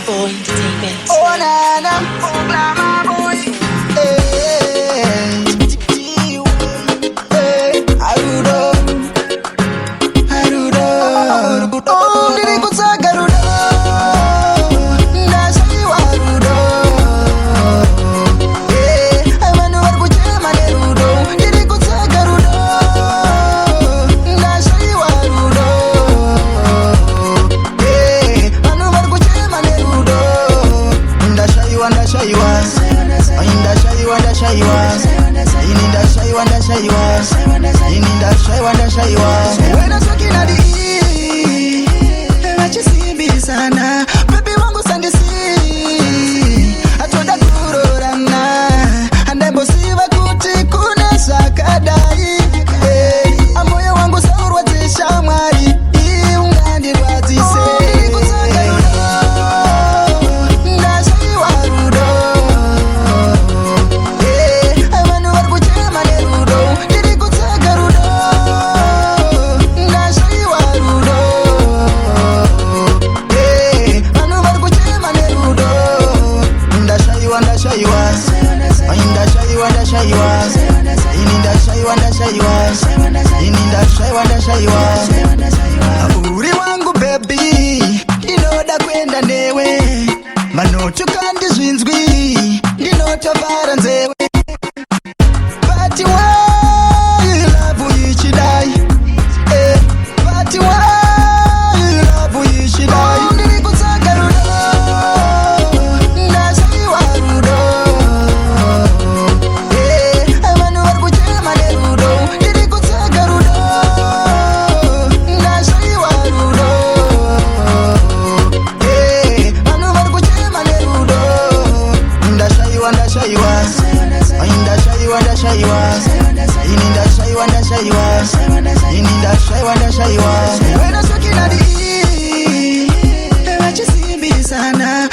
boy, David. Oh na na, oh glamour boy. Hey, Arudo. Oh, diri kutsaga Arudo. Ndashaiwa Arudo. Abantu bari kuchema Arudo. Diri kutsaga Arudo. Ndashaiwa Arudo. Abantu bari kuchema Arudo. Ndashaiwa. When I talking at the E, what you see be sana. Baby wangu sandisi, atoda kurorana. Andebo siva kuti kuna sakadai. Amoyo wangu saurwa zisha mwari. Ungandi wazise. Uri wangu baby, ndinoda kwenda newe. Manoto kandi zvinzwi, ndinotovara nzewe. But why love ichidai? But why love ichidai? Ndiri kutsaga Rudo, ndashaiwa Rudo. Abantu bari kuchema Rudo. Ndiri kutsaga Rudo, ndashaiwa Rudo. Abantu bari kuchema Rudo. Ndashaiwa. When I talking at the E, what you see be sana.